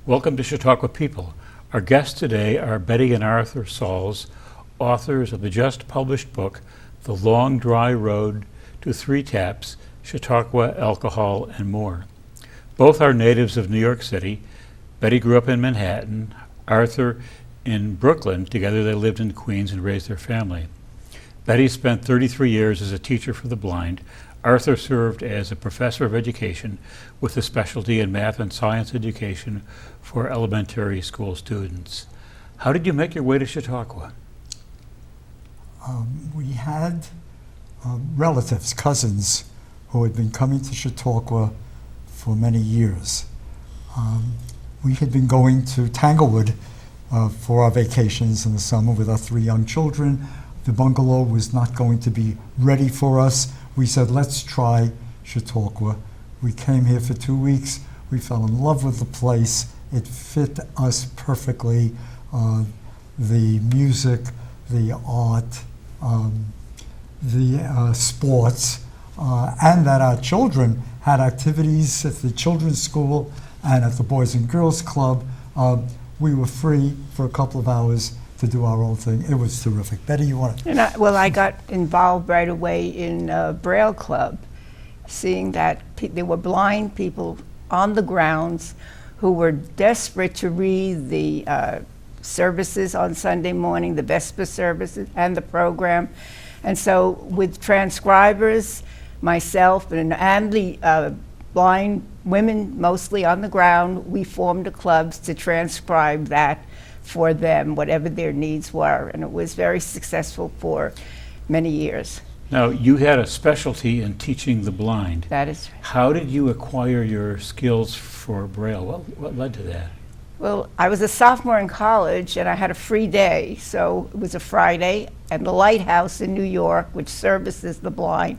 Welcome to Chautauqua People. Our guests today are Betty and Arthur Salz, authors of the just published book, The Long Dry Road to Three Taps, Chautauqua, Alcohol, and More. Both are natives of New York City. Betty grew up in Manhattan, Arthur in Brooklyn. Together they lived in Queens and raised their family. Betty spent 33 years as a teacher for the blind. Arthur served as a professor of education with a specialty in math and science education for elementary school students. How did you make your way to Chautauqua? We had relatives, cousins, who had been coming to Chautauqua for many years. We had been going to Tanglewood for our vacations in the summer with our 3 young children. The bungalow was not going to be ready for us. We said, let's try Chautauqua. We came here for 2 weeks. We fell in love with the place. It fit us perfectly. The music, the art, the sports, and that our children had activities at the children's school and at the Boys and Girls Club. We were free for a couple of hours to do our own thing. It was terrific. Betty, you want to? I got involved right away in Braille Club, seeing that there were blind people on the grounds who were desperate to read the services on Sunday morning, the Vesper services and the program. And so with transcribers, myself and the blind women mostly on the ground, we formed the clubs to transcribe that for them, whatever their needs were. And it was very successful for many years. Now, you had a specialty in teaching the blind. That is right. How did you acquire your skills for Braille? What led to that? Well, I was a sophomore in college and I had a free day. So it was a Friday, and the Lighthouse in New York, which services the blind,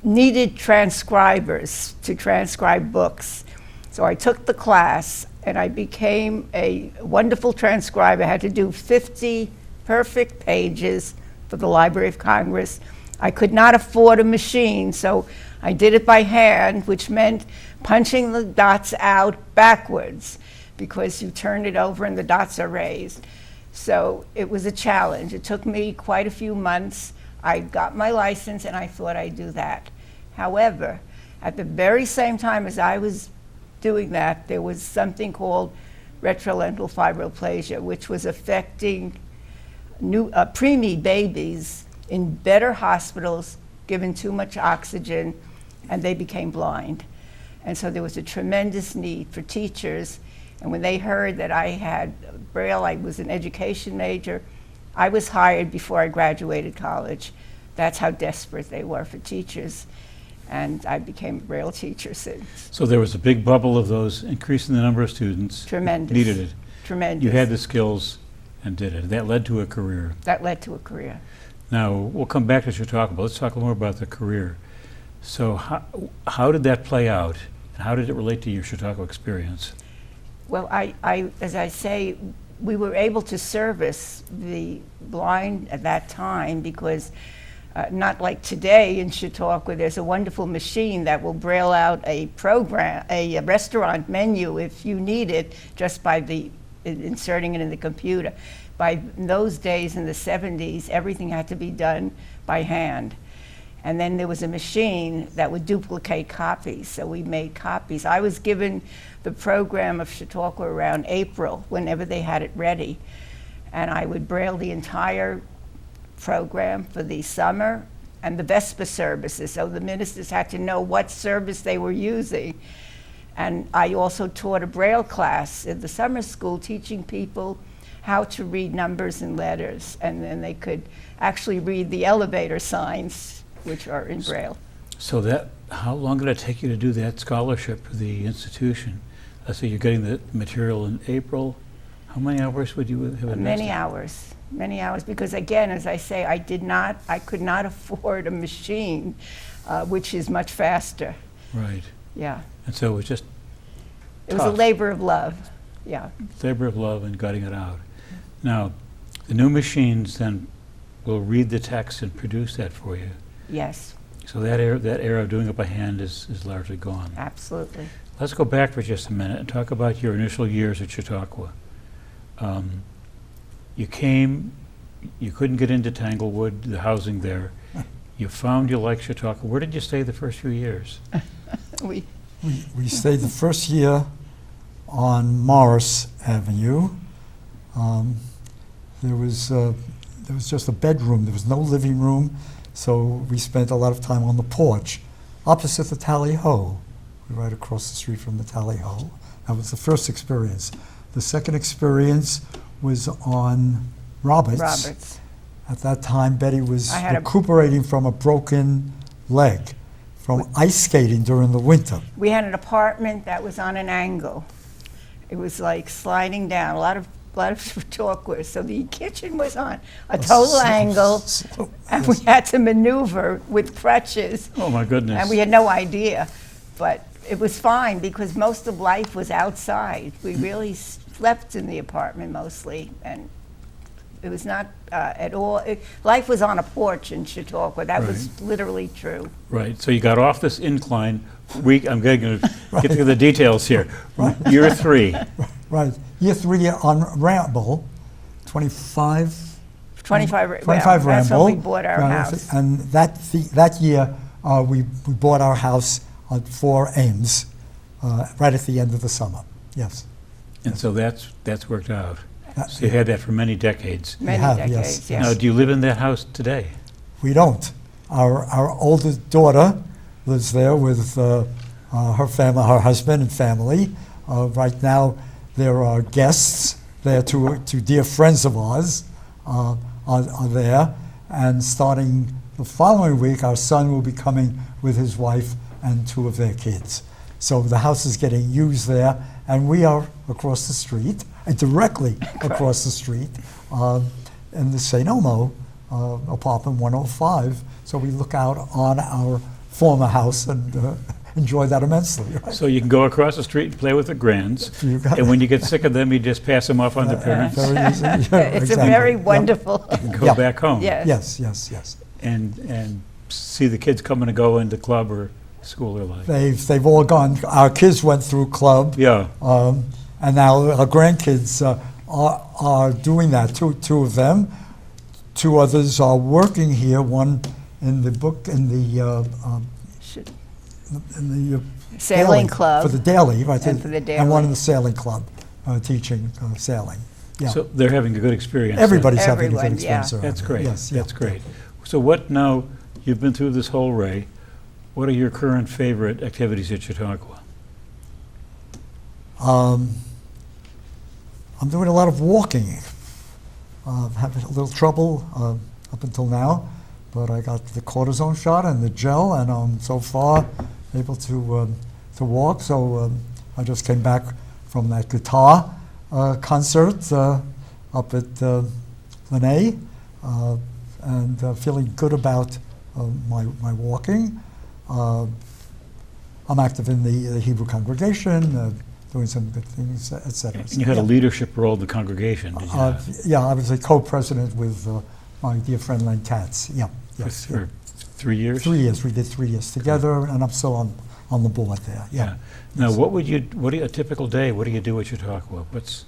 needed transcribers to transcribe books. So I took the class and I became a wonderful transcriber. I had to do 50 perfect pages for the Library of Congress. I could not afford a machine, so I did it by hand, which meant punching the dots out backwards because you turn it over and the dots are raised. So it was a challenge. It took me quite a few months. I got my license and I thought I'd do that. However, at the very same time as I was doing that, there was something called retrolental fibroplasia, which was affecting preemie babies in better hospitals, given too much oxygen, and they became blind. And so there was a tremendous need for teachers. And when they heard that I had Braille, I was an education major, I was hired before I graduated college. That's how desperate they were for teachers. And I became a Braille teacher since. So there was a big bubble of those, increasing the number of students. Tremendous. Needed it. Tremendous. You had the skills and did it. That led to a career. That led to a career. Now, we'll come back to Chautauqua, but let's talk a little more about the career. So how did that play out? And how did it relate to your Chautauqua experience? Well, as I say, we were able to service the blind at that time because not like today in Chautauqua, there's a wonderful machine that will braille out a program, a restaurant menu if you need it, just by inserting it in the computer. In those days in the 70s, everything had to be done by hand. And then there was a machine that would duplicate copies, so we made copies. I was given the program of Chautauqua around April, whenever they had it ready. And I would braille the entire program for the summer and the Vesper services, so the ministers had to know what service they were using. And I also taught a Braille class in the summer school, teaching people how to read numbers and letters, and then they could actually read the elevator signs, which are in Braille. So how long did it take you to do that scholarship for the institution? So you're getting the material in April. How many hours would you have invested? Many hours, because again, as I say, I could not afford a machine, which is much faster. Right. Yeah. And so it was just It was a labor of love, yeah. Labor of love and gutting it out. Now, the new machines then will read the text and produce that for you. Yes. So that era of doing it by hand is largely gone. Absolutely. Let's go back for just a minute and talk about your initial years at Chautauqua. You came, you couldn't get into Tanglewood, the housing there. You found you liked Chautauqua. Where did you stay the first few years? We, We stayed the first year on Morris Avenue. There was just a bedroom. There was no living room, so we spent a lot of time on the porch, opposite the Tally Ho, right across the street from the Tally Ho. That was the first experience. The second experience was on Roberts. At that time, Betty was I had a- recuperating from a broken leg from ice skating during the winter. We had an apartment that was on an angle. It was like sliding down, a lot of Chautauqua. So the kitchen was on a total angle, and we had to maneuver with crutches. Oh, my goodness. And we had no idea, but it was fine because most of life was outside. We really slept in the apartment mostly, and it was not at all. Life was on a porch in Chautauqua. That was literally true. Right, so you got off this incline. I'm going to get to the details here. Year 3. Right. Year 3 on Ramble, 25 25 25 That's Ramble. when we bought our house. And that year, we bought our house on 4 Ames, right at the end of the summer. Yes. And so that's worked out. So you had that for many decades. Many have, decades, yes. Now, do you live in that house today? We don't. Our oldest daughter lives there with her family, her husband and family. Right now, there are guests there, two dear friends of ours are there. And starting the following week, our son will be coming with his wife and 2 of their kids. So the house is getting used there, and we are across the street, directly across the street, in the St. Elmo apartment 105. So we look out on our former house and enjoy that immensely. Right? So you can go across the street and play with the grands, You got and when you get sick of them, you just pass them off on the parents Very easy. Yeah, It's exactly. a very Yep. wonderful, and go Yeah. back home. yes. Yes. And see the kids coming and go into club or school or life. They've all gone. Our kids went through club. Yeah, And now our grandkids are doing that. Two of them. 2 others are working here. One in the Sailing daily, club. for the daily, right? And for the And one daily. in the sailing club, teaching sailing. Yeah. so they're having a good experience. Everybody's having a Everyone, good experience around That's here. great. Yes, yeah. That's great. So what now, you've been through this whole array. What are your current favorite activities at Chautauqua? I'm doing a lot of walking. Having a little trouble up until now, but I got the cortisone shot and the gel, and I'm so far able to walk. So I just came back from that guitar concert up at Lene, and feeling good about my walking. I'm active in the Hebrew congregation, doing some good things, et cetera. And you had a leadership role in the congregation, did you not? Yeah, I was a co-president with my dear friend Len Katz. Yeah, yes. For 3 years? 3 years. We did 3 years together, and I'm still on the board there. Yeah. Now, a typical day, what do you do at Chautauqua? What's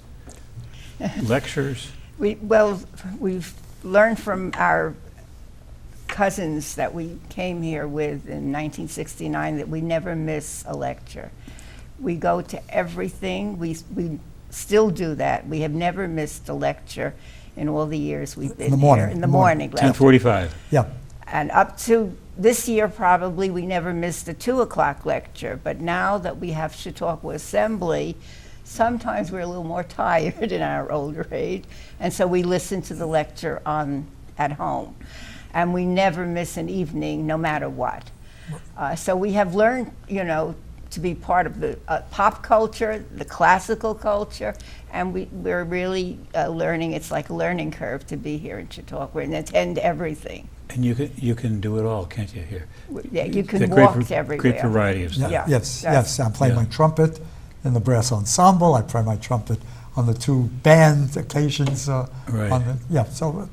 lectures? We've learned from our cousins that we came here with in 1969 that we never miss a lecture. We go to everything. We still do that. We have never missed a lecture in all the years we've been morning. here. In the morning. 10:45. Yeah. And up to this year, probably, we never missed a 2 o'clock lecture. But now that we have Chautauqua Assembly, sometimes we're a little more tired in our older age. And so we listen to the lecture at home. And we never miss an evening, no matter what. So we have learned, to be part of the pop culture, the classical culture, and we're really learning. It's like a learning curve to be here in Chautauqua and attend everything. And you can do it all, can't you, here? Yeah, you The can walk everywhere. Great variety of stuff. Yeah. Yes. I'm playing Yeah. my trumpet in the brass ensemble. I play my trumpet on the 2 band occasions. Right. So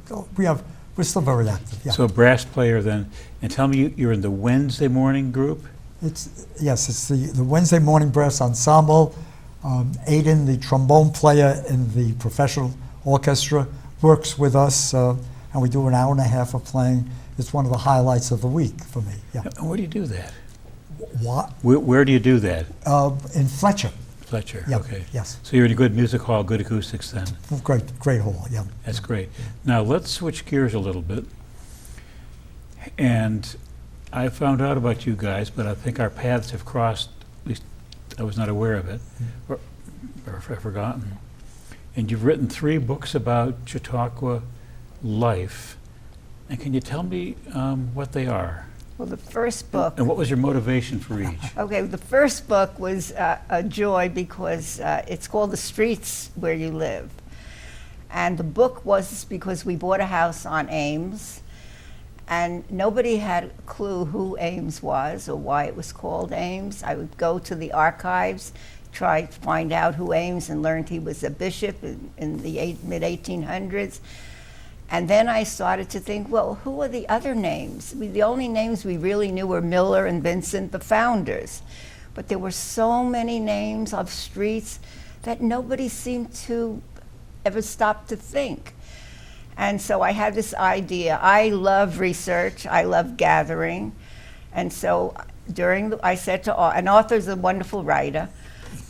we're still very active. Yeah. So brass player then, and tell me you're in the Wednesday morning group? It's the Wednesday morning brass ensemble. Aiden, the trombone player in the professional orchestra, works with us, and we do an hour and a half of playing. It's one of the highlights of the week for me. Yeah. And where do you do that? What? Where do you do that? In Fletcher. Fletcher, Yeah, okay. yes. So you're in a good music hall, good acoustics then. Great hall, yeah. That's great. Now let's switch gears a little bit. And I found out about you guys, but I think our paths have crossed, at least I was not aware of it, or I've forgotten. And you've written 3 books about Chautauqua life. And can you tell me what they are? Well, the first book, And what was your motivation for each? okay, the first book was a joy because it's called The Streets Where You Live. And the book was because we bought a house on Ames, and nobody had a clue who Ames was or why it was called Ames. I would go to the archives, try to find out who Ames, and learned he was a bishop in the mid-1800s. And then I started to think, well, who are the other names? The only names we really knew were Miller and Vincent, the founders. But there were so many names of streets that nobody seemed to ever stop to think. And so I had this idea. I love research. I love gathering. And so I said to, an author's a wonderful writer,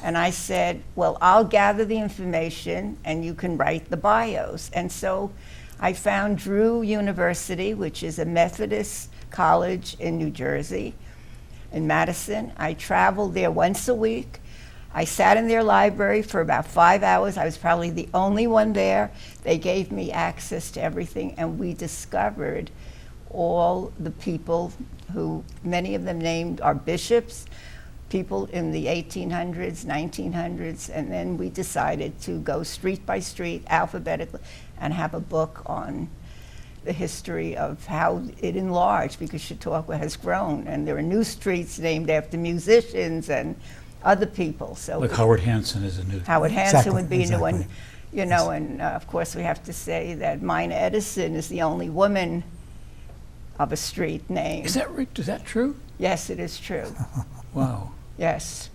and I said, well, I'll gather the information and you can write the bios. And so I found Drew University, which is a Methodist college in New Jersey, in Madison. I traveled there once a week. I sat in their library for about 5 hours. I was probably the only one there. They gave me access to everything, and we discovered all the people who, many of them named are bishops, people in the 1800s, 1900s, and then we decided to go street by street, alphabetically, and have a book on the history of how it enlarged, because Chautauqua has grown, and there are new streets named after musicians and other people. So Like Howard Hanson is a new. Howard Hanson Exactly, would be a new one, exactly. you know, and of course we have to say that Mina Edison is the only woman of a street name. Is that true? Yes, it is true. Wow. Yes.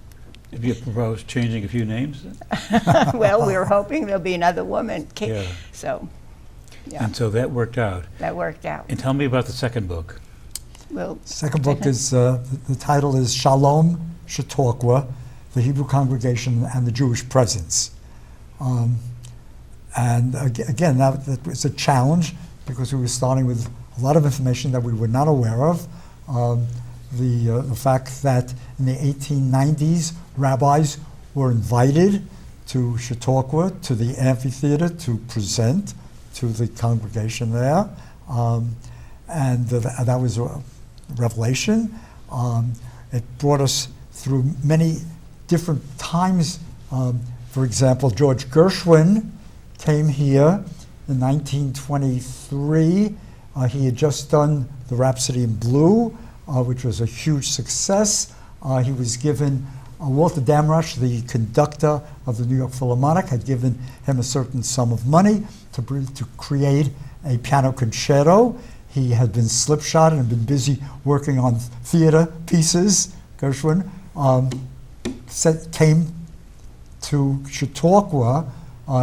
Have you proposed changing a few names? Well, we were hoping there'll be another woman. Yeah. So, yeah, And so that worked out. that worked out. And tell me about the second book. Well, Second book is, the title is Shalom Chautauqua, the Hebrew Congregation and the Jewish Presence. And again, that was a challenge because we were starting with a lot of information that we were not aware of. The fact that in the 1890s, rabbis were invited to Chautauqua, to the amphitheater, to present to the congregation there. And that was a revelation. It brought us through many different times. For example, George Gershwin came here in 1923. He had just done the Rhapsody in Blue, which was a huge success. He was given, Walter Damrosch, the conductor of the New York Philharmonic, had given him a certain sum of money to create a piano concerto. He had been slipshod and been busy working on theater pieces. Gershwin came to Chautauqua,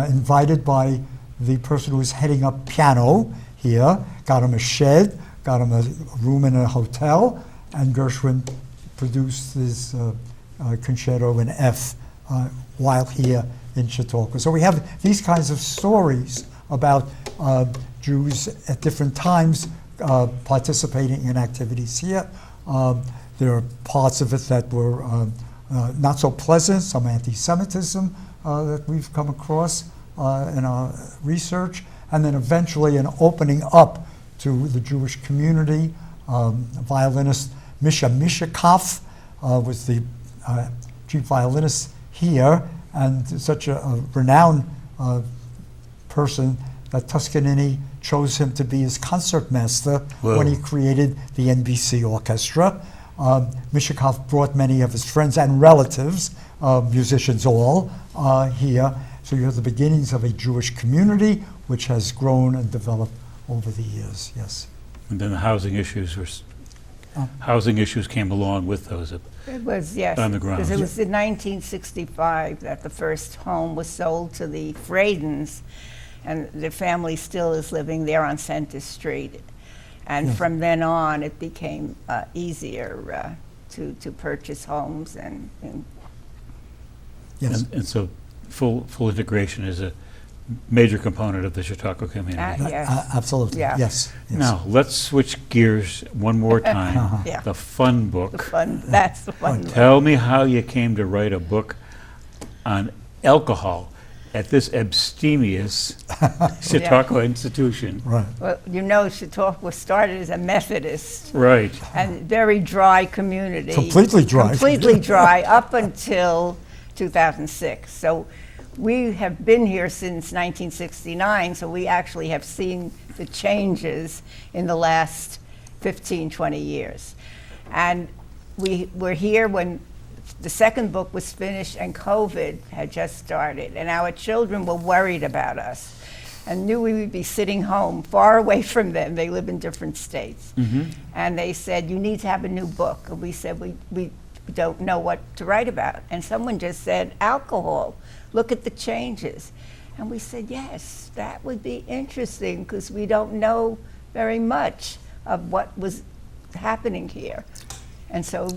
invited by the person who was heading up piano here, got him a shed, got him a room in a hotel, and Gershwin produced his concerto in F while here in Chautauqua. So we have these kinds of stories about Jews at different times participating in activities here. There are parts of it that were not so pleasant, some anti-Semitism that we've come across in our research, and then eventually an opening up to the Jewish community. Violinist Misha Mishakov was the chief violinist here, and such a renowned person that Toscanini chose him to be his concertmaster when he created the NBC orchestra. Mishakov brought many of his friends and relatives, musicians all, here. So you have the beginnings of a Jewish community which has grown and developed over the years, yes. And then the housing issues housing issues came along with those. It was, yes. On the ground. Because it was in 1965 that the first home was sold to the Fradens, and the family still is living there on Center Street. And from then on, it became easier to purchase homes and Yes. And so full integration is a major component of the Chautauqua community. yes. Absolutely. Yeah. Yes. Yes. Now, let's switch gears one more time. Yeah. The fun book. The fun, that's the fun one. Tell me how you came to write a book on alcohol at this abstemious Chautauqua institution. Right. Well, you know, Chautauqua started as a Methodist Right. and very dry community. Completely dry. Completely dry up until 2006. So we have been here since 1969, so we actually have seen the changes in the last 15, 20 years. And we were here when the second book was finished and COVID had just started, and our children were worried about us and knew we would be sitting home far away from them. They live in different states. And they said, you need to have a new book. And we said, we don't know what to write about. And someone just said, alcohol, look at the changes. And we said, yes, that would be interesting because we don't know very much of what was happening here. And so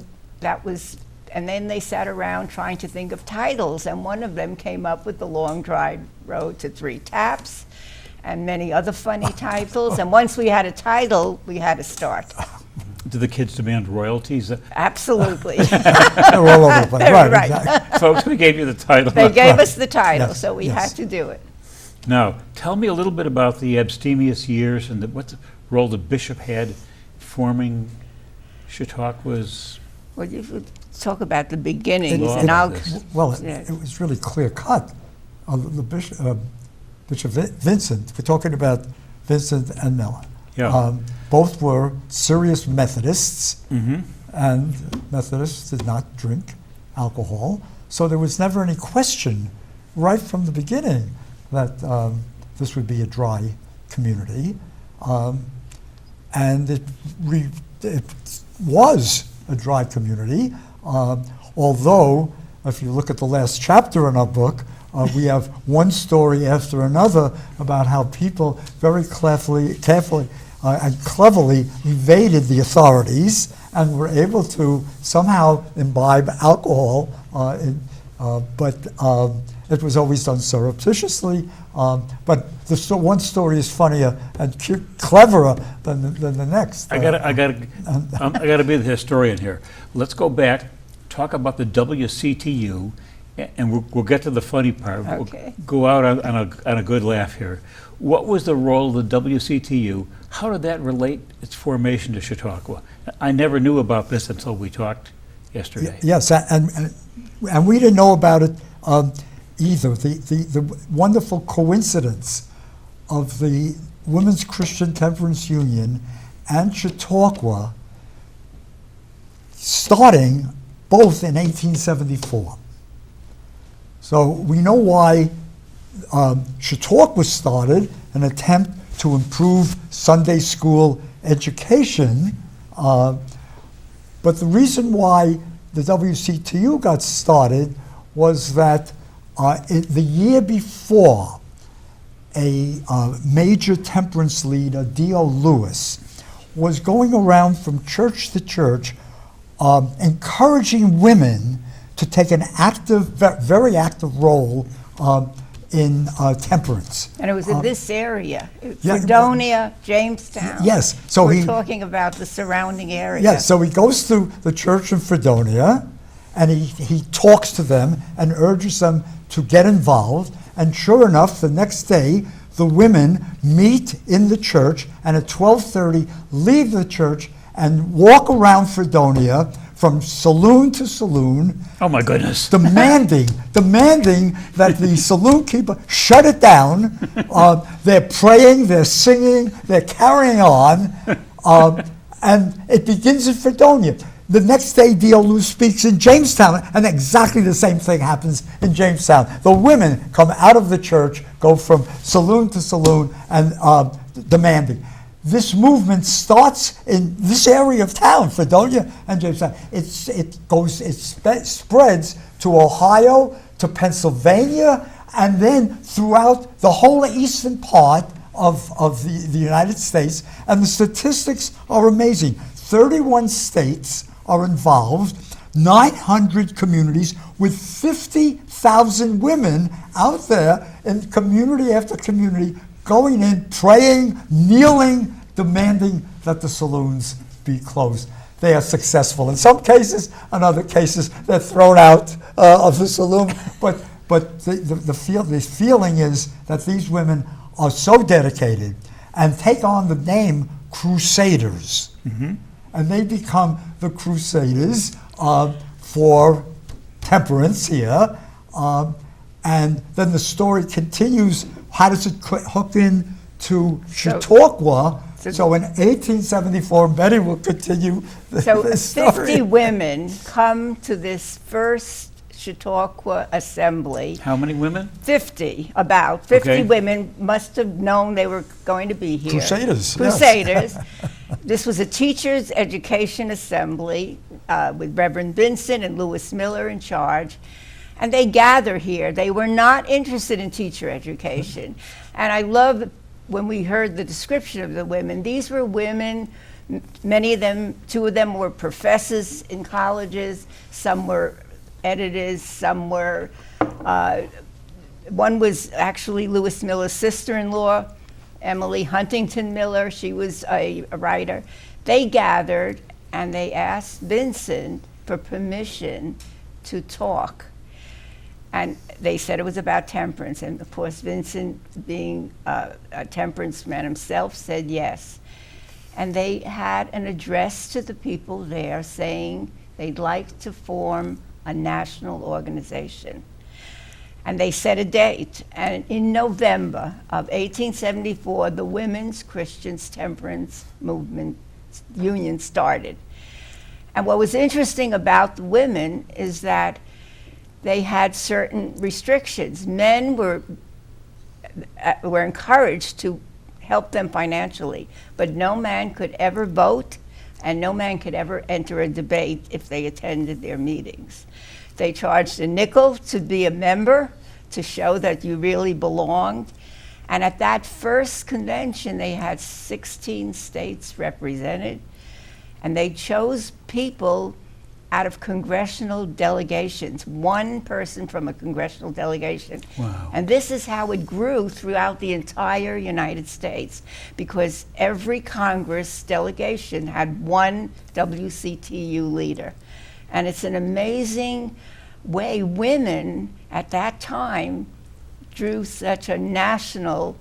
that was, and then they sat around trying to think of titles, and one of them came up with The Long Dry Road to Three Taps and many other funny titles. And once we had a title, we had to start. Do the kids demand royalties? Absolutely. They're all over the place. Right. Exactly. Folks, we gave you the title. They gave us the title, Yes, so we yes. had to do it. Now, tell me a little bit about the abstemious years and what the role the bishop had forming Chautauqua's. Well, you should talk about the beginnings, Law and I'll. about this. Well, Yeah. it was really clear cut. The Bishop Vincent, we're talking about Vincent and Mella. Yeah. Both were serious Methodists, Mm-hmm. and Methodists did not drink alcohol. So there was never any question right from the beginning that this would be a dry community. And it was a dry community, although if you look at the last chapter in our book, we have one story after another about how people very carefully and cleverly evaded the authorities and were able to somehow imbibe alcohol, but it was always done surreptitiously. But one story is funnier and cleverer than the next. I gotta be the historian here. Let's go back, talk about the WCTU, and we'll get to the funny part. Okay. We'll go out on a good laugh here. What was the role of the WCTU? How did that relate its formation to Chautauqua? I never knew about this until we talked yesterday. Yes, and we didn't know about it either. The wonderful coincidence of the Women's Christian Temperance Union and Chautauqua starting both in 1874. So we know why Chautauqua was started, an attempt to improve Sunday school education. But the reason why the WCTU got started was that the year before, a major temperance leader, D.O. Lewis, was going around from church to church encouraging women to take an active, very active role in temperance. And it was in this area, yeah, Fredonia, Jamestown. Yes, so We're he- talking about the surrounding area. Yes, so he goes to the church in Fredonia, and he talks to them and urges them to get involved. And sure enough, the next day, the women meet in the church, and at 12:30 leave the church and walk around Fredonia from saloon to saloon, Oh my goodness. demanding that the saloon keeper shut it down. They're praying, they're singing, they're carrying on, and it begins in Fredonia. The next day, D.O. Lewis speaks in Jamestown, and exactly the same thing happens in Jamestown. The women come out of the church, go from saloon to saloon, and demanding. this movement starts in this area of town, Fredonia and Jamestown. It spreads to Ohio, to Pennsylvania, and then throughout the whole eastern part of the United States. And the statistics are amazing. 31 states are involved, 900 communities with 50,000 women out there in community after community, going in, praying, kneeling, demanding that the saloons be closed. They are successful in some cases. In other cases, they're thrown out of the saloon. But the feeling is that these women are so dedicated and take on the name Crusaders. Mm-hmm. And they become the Crusaders for temperance here. And then the story continues. How does it hook in to Chautauqua? So in 1874, Betty will continue this story. 50 women come to this first Chautauqua assembly. How many women? 50, about 50 Okay. women must have known they were going to be here. Crusaders. Crusaders. This was a teachers' education assembly with Reverend Vincent and Lewis Miller in charge. And they gather here. They were not interested in teacher education. And I love when we heard the description of the women. These were women, many of them, 2 of them were professors in colleges, some were editors, some were, one was actually Lewis Miller's sister-in-law, Emily Huntington Miller. She was a writer. They gathered and they asked Vincent for permission to talk. And they said it was about temperance. And of course, Vincent, being a temperance man himself, said yes. And they had an address to the people there saying they'd like to form a national organization. And they set a date. And in November of 1874, the Women's Christians Temperance Movement Union started. And what was interesting about the women is that they had certain restrictions. Men were encouraged to help them financially, but no man could ever vote, and no man could ever enter a debate if they attended their meetings. They charged a nickel to be a member, to show that you really belonged. And at that first convention, they had 16 states represented, and they chose people out of congressional delegations, 1 person from a congressional delegation. Wow. And this is how it grew throughout the entire United States, because every Congress delegation had 1 WCTU leader. And it's an amazing way women at that time drew such a national,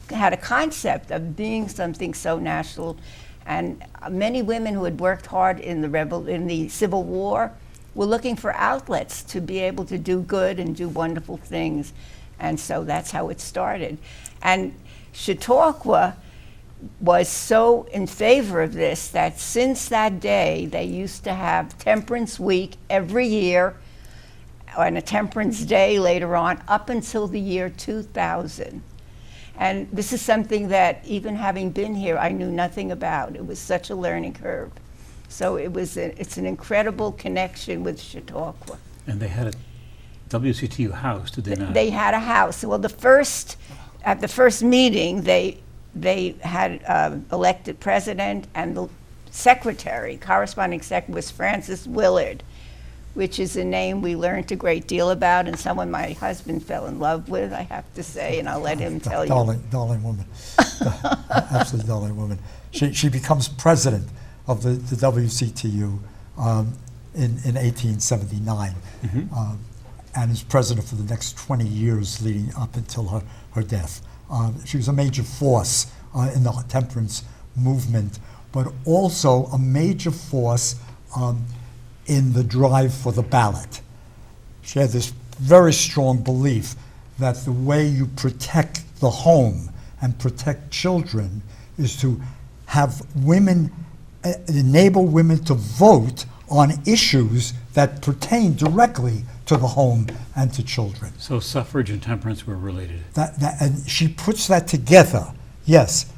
had a concept of being something so national. And many women who had worked hard in the Civil War were looking for outlets to be able to do good and do wonderful things. And so that's how it started. And Chautauqua was so in favor of this that since that day, they used to have Temperance Week every year and a Temperance Day later on, up until the year 2000. And this is something that, even having been here, I knew nothing about. It was such a learning curve. So it's an incredible connection with Chautauqua. And they had a WCTU house, did they not? They had a house. Well, at the first meeting, they had elected president, and the secretary, corresponding secretary, was Frances Willard, which is a name we learned a great deal about, and someone my husband fell in love with, I have to say, and I'll let him tell you. Darling woman. Absolutely darling woman. She becomes president of the WCTU in 1879, Mm-hmm. and is president for the next 20 years leading up until her death. She was a major force in the temperance movement, but also a major force in the drive for the ballot. She had this very strong belief that the way you protect the home and protect children is to have women, enable women to vote on issues that pertain directly to the home and to children. So suffrage and temperance were related. And she puts that together, yes.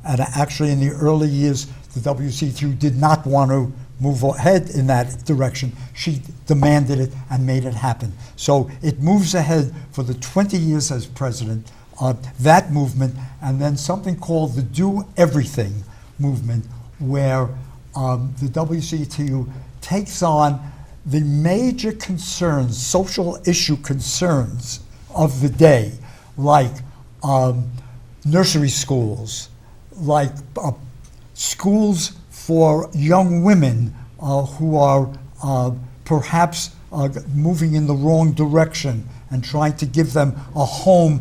And actually, in the early years, the WCTU did not want to move ahead in that direction. She demanded it and made it happen. So it moves ahead for the 20 years as president, that movement, and then something called the Do Everything movement, where the WCTU takes on the major concerns, social issue concerns of the day, like nursery schools, like schools for young women who are perhaps moving in the wrong direction, and trying to give them a home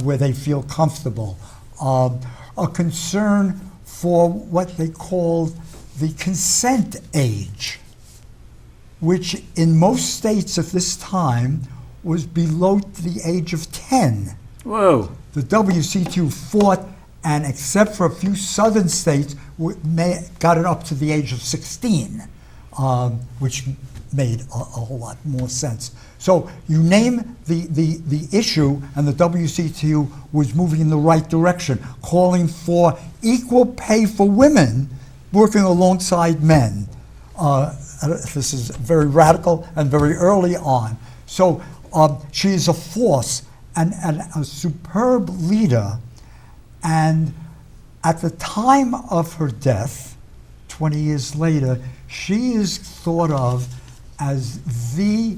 where they feel comfortable. A concern for what they called the consent age, which in most states at this time was below the age of 10. Whoa. The WCTU fought, and except for a few southern states, got it up to the age of 16, which made a whole lot more sense. So you name the issue, and the WCTU was moving in the right direction, calling for equal pay for women working alongside men. This is very radical and very early on. So she is a force and a superb leader. And at the time of her death, 20 years later, she is thought of as the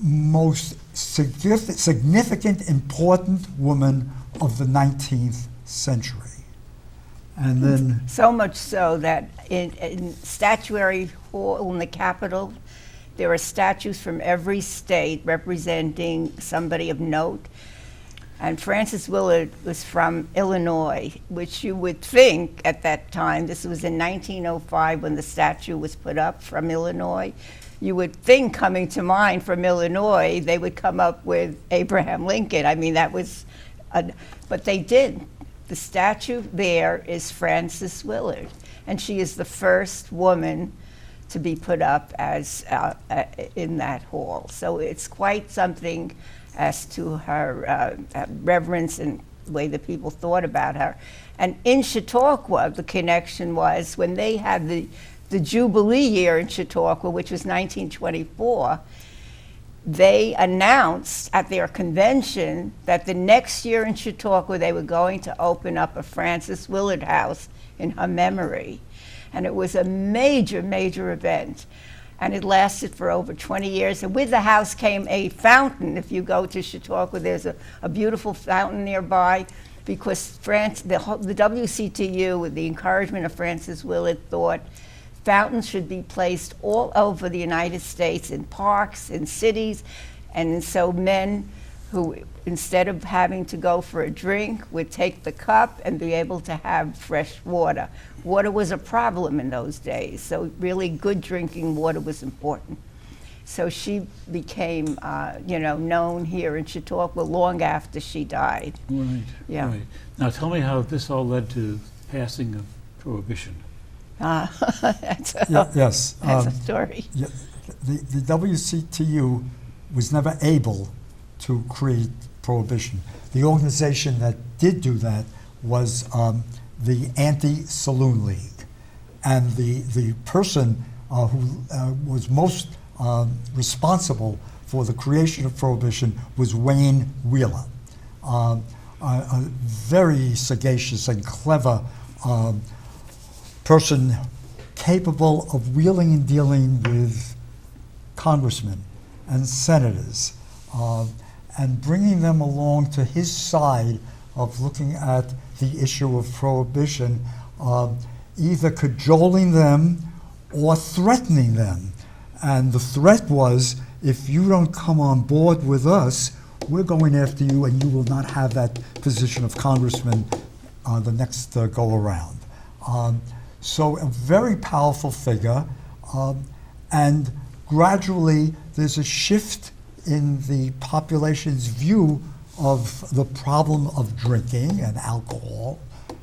most significant, important woman of the 19th century. And then, So much so that in Statuary Hall in the Capitol, there are statues from every state representing somebody of note. And Frances Willard was from Illinois, which you would think at that time, this was in 1905 when the statue was put up, from Illinois, you would think, coming to mind from Illinois, they would come up with Abraham Lincoln. I mean, that was, but they didn't. The statue there is Frances Willard, and she is the first woman to be put up as in that hall. So it's quite something as to her reverence and the way that people thought about her. And in Chautauqua, the connection was when they had the Jubilee year in Chautauqua, which was 1924, they announced at their convention that the next year in Chautauqua they were going to open up a Frances Willard House in her memory. And it was a major, major event. And it lasted for over 20 years. And with the house came a fountain. If you go to Chautauqua, there's a beautiful fountain nearby, because the WCTU, with the encouragement of Frances Willard, thought fountains should be placed all over the United States, in parks, in cities. And so men who, instead of having to go for a drink, would take the cup and be able to have fresh water. Water was a problem in those days, so really good drinking water was important. So she became, known here in Chautauqua long after she died. Right. Yeah. Right. Now tell me how this all led to passing of Prohibition. That's yes. a story. Yeah, the WCTU was never able to create Prohibition. The organization that did do that was the Anti-Saloon League. And the person who was most responsible for the creation of Prohibition was Wayne Wheeler, a very sagacious and clever person capable of wheeling and dealing with congressmen and senators and bringing them along to his side of looking at the issue of Prohibition, either cajoling them or threatening them. And the threat was, if you don't come on board with us, we're going after you, and you will not have that position of congressman the next go around. So a very powerful figure, and gradually there's a shift in the population's view of the problem of drinking and alcohol.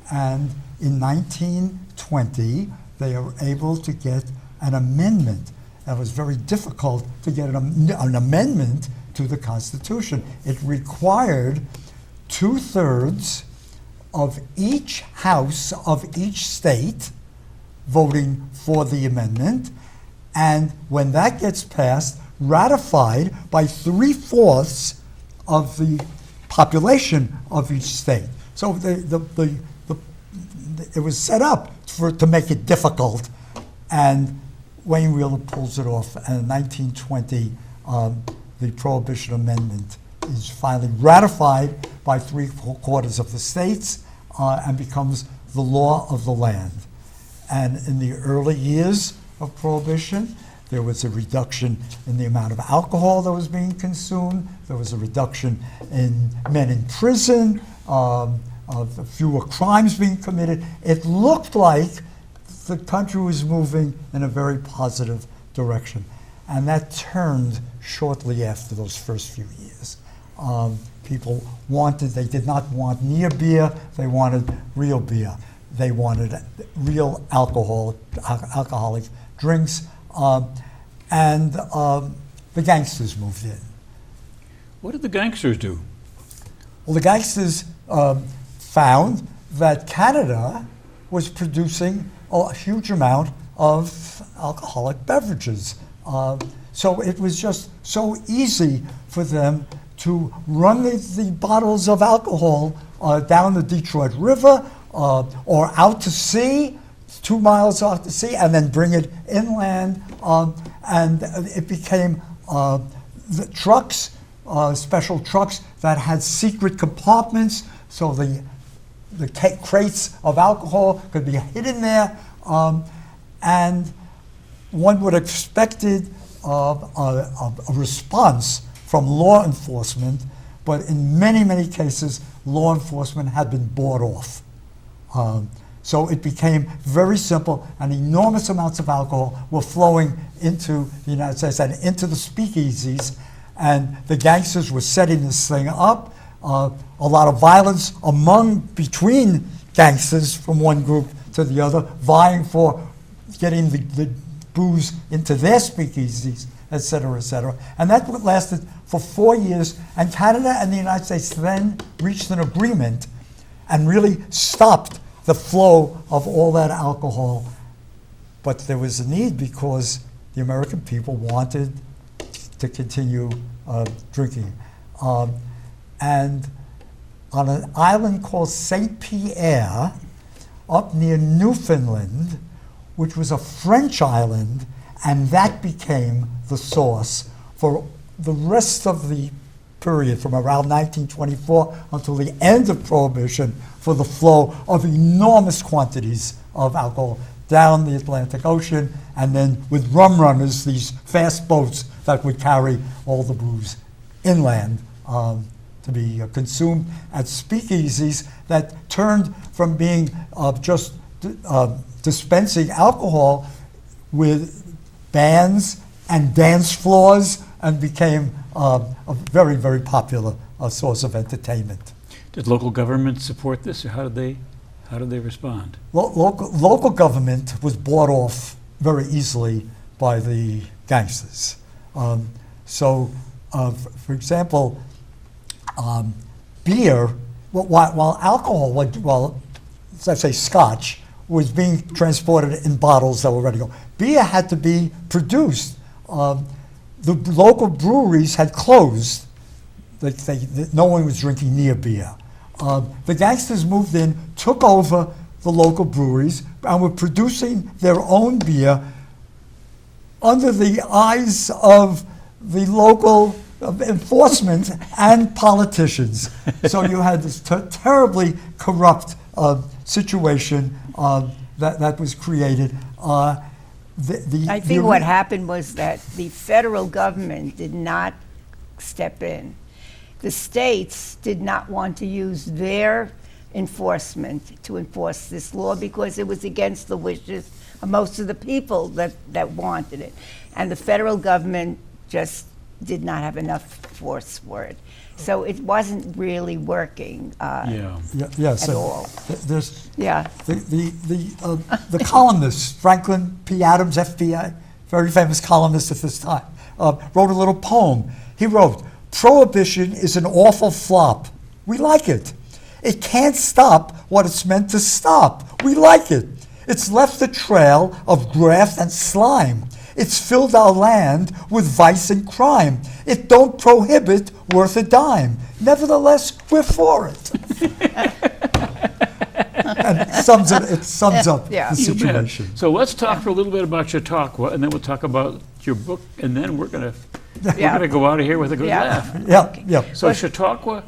And in 1920, they are able to get an amendment. It was very difficult to get an amendment to the Constitution. It required 2/3 of each house of each state voting for the amendment, and when that gets passed, ratified by 3/4 of the population of each state. So it was set up to make it difficult, and Wayne Wheeler pulls it off. And in 1920, the Prohibition Amendment is finally ratified by 3/4 of the states and becomes the law of the land. And in the early years of Prohibition, there was a reduction in the amount of alcohol that was being consumed. There was a reduction in men in prison, of fewer crimes being committed. It looked like the country was moving in a very positive direction. And that turned shortly after those first few years. People they did not want near beer, they wanted real beer. They wanted real alcoholic drinks, and the gangsters moved in. What did the gangsters do? Well, the gangsters found that Canada was producing a huge amount of alcoholic beverages. So it was just so easy for them to run the bottles of alcohol down the Detroit River or out to sea, 2 miles out to sea, and then bring it inland. And it became the trucks, special trucks that had secret compartments, so the crates of alcohol could be hidden there. And one would have expected a response from law enforcement, but in many, many cases, law enforcement had been bought off. So it became very simple, and enormous amounts of alcohol were flowing into the United States and into the speakeasies, and the gangsters were setting this thing up. A lot of violence between gangsters from one group to the other, vying for getting the booze into their speakeasies, et cetera, et cetera. And that lasted for 4 years, and Canada and the United States then reached an agreement and really stopped the flow of all that alcohol. But there was a need because the American people wanted to continue drinking. And on an island called St. Pierre, up near Newfoundland, which was a French island, and that became the source for the rest of the period from around 1924 until the end of Prohibition, for the flow of enormous quantities of alcohol down the Atlantic Ocean, and then with rum runners, these fast boats that would carry all the booze inland to be consumed at speakeasies that turned from being just dispensing alcohol with bands and dance floors, and became a very, very popular source of entertainment. Did local government support this, or how did they respond? Local government was bought off very easily by the gangsters. For example, beer, while alcohol, let's say scotch, was being transported in bottles that were ready to go, beer had to be produced. The local breweries had closed. No one was drinking near beer. The gangsters moved in, took over the local breweries, and were producing their own beer under the eyes of the local enforcement and politicians. So you had this terribly corrupt situation that was created. I think what happened was that the federal government did not step in. The states did not want to use their enforcement to enforce this law because it was against the wishes of most of the people that wanted it. And the federal government just did not have enough force for it. So it wasn't really working at all. Yeah. The columnist, Franklin P. Adams, FBI, very famous columnist at this time, wrote a little poem. He wrote, "Prohibition is an awful flop. We like it. It can't stop what it's meant to stop. We like it. It's left a trail of graft and slime. It's filled our land with vice and crime. It don't prohibit worth a dime. Nevertheless, we're for it. And it sums up Yeah. the You bet. situation. So let's talk for a little bit about Chautauqua, and then we'll talk about your book, and then we're gonna go out of here with a good Yeah. laugh. Yeah. So Chautauqua,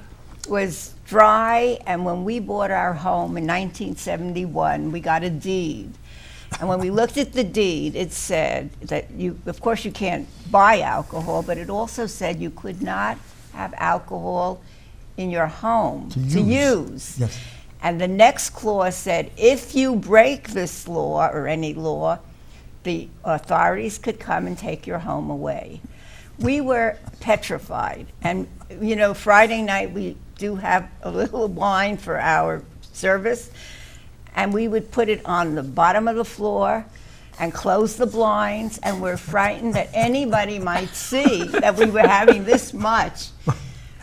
Was dry, and when we bought our home in 1971, we got a deed. And when we looked at the deed, it said that of course you can't buy alcohol, but it also said you could not have alcohol in your home To to use. use. Yes. And the next clause said, if you break this law or any law, the authorities could come and take your home away. We were petrified. And, Friday night we do have a little wine for our service, and we would put it on the bottom of the floor and close the blinds, and we're frightened that anybody might see that we were having this much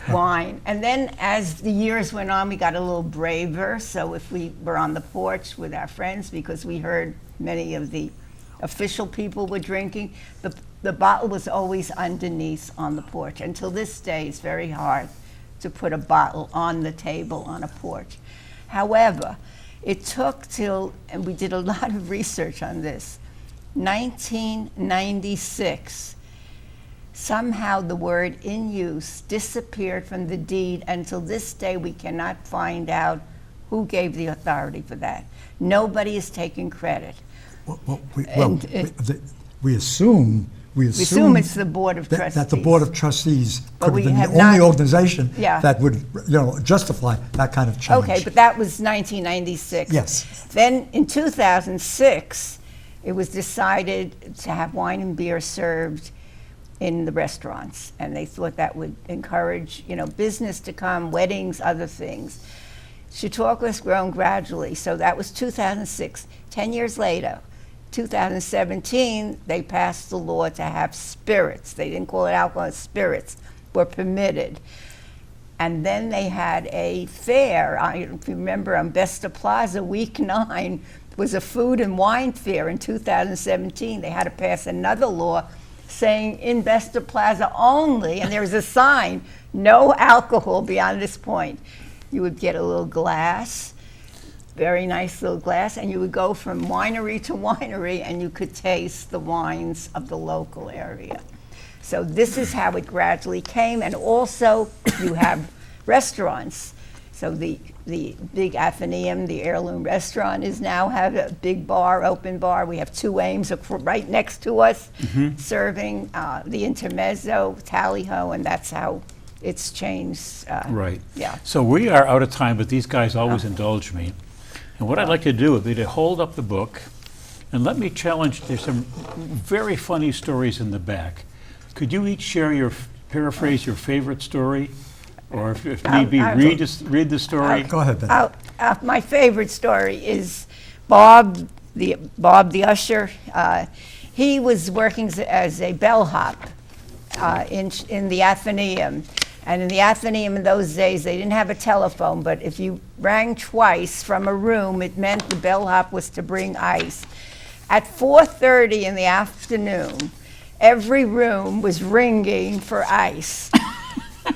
wine. And then as the years went on, we got a little braver. So if we were on the porch with our friends, because we heard many of the official people were drinking, the bottle was always underneath on the porch. Until this day, it's very hard to put a bottle on the table on a porch. However, it took till, and we did a lot of research on this, 1996, somehow the word in use disappeared from the deed. Until this day, we cannot find out who gave the authority for that. Nobody is taking credit. We assume We assume it's the Board of that Trustees. the Board of Trustees But could we have been have the only not- organization Yeah. that would, justify that kind of change. Okay, but that was 1996. Yes. Then in 2006, it was decided to have wine and beer served in the restaurants, and they thought that would encourage, business to come, weddings, other things. Chautauqua has grown gradually, so that was 2006. 10 years later, 2017, they passed the law to have spirits. They didn't call it alcohol, spirits were permitted. And then they had a fair. I don't know if you remember, on Vesta Plaza, week 9 was a food and wine fair in 2017. They had to pass another law saying in Vesta Plaza only, and there was a sign, no alcohol beyond this point. You would get a little glass, very nice little glass, and you would go from winery to winery, and you could taste the wines of the local area. So this is how it gradually came. And also you have restaurants. So the big Athenaeum, the Heirloom Restaurant, is now have a big bar, open bar. We have 2 Ames right next to us, serving the Intermezzo, Tally-Ho, and that's how it's changed. right. Yeah. So we are out of time, but these guys always indulge me. And what I'd like to do would be to hold up the book and let me challenge, there's some very funny stories in the back. Could you each share paraphrase your favorite story? Or if need be, read the story? Go ahead, Ben. My favorite story is Bob the usher. He was working as a bellhop in the Athenaeum. And in the Athenaeum in those days, they didn't have a telephone, but if you rang twice from a room, it meant the bellhop was to bring ice. At 4:30 in the afternoon, every room was ringing for ice.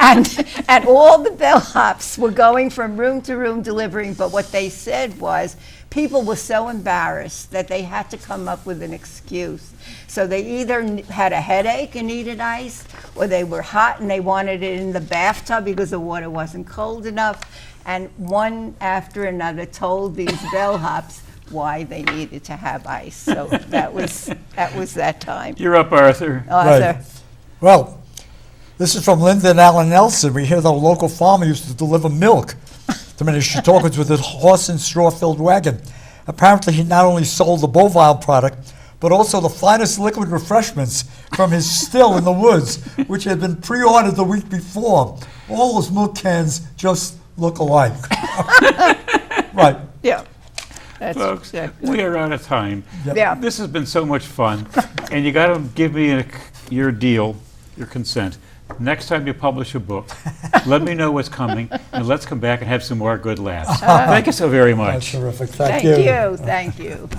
and all the bellhops were going from room to room delivering, but what they said was people were so embarrassed that they had to come up with an excuse. So they either had a headache and needed ice, or they were hot and they wanted it in the bathtub because the water wasn't cold enough. And one after another told these bellhops why they needed to have ice. So that was that time. You're up, Arthur. Arthur. Well, this is from Linda and Alan Nelson. We hear that a local farmer used to deliver milk to many Chautauquans with his horse and straw-filled wagon. Apparently, he not only sold the bovine product, but also the finest liquid refreshments from his still in the woods, which had been pre-ordered the week before. All those milk cans just look alike. Right. Yeah. That's Folks, exactly. we are out of time. Yeah. This has been so much fun. And you got to give me your deal, your consent, Next time you publish a book, let me know what's coming, and let's come back and have some more good laughs. Thank you so very That's much. terrific. Thank you, thank you.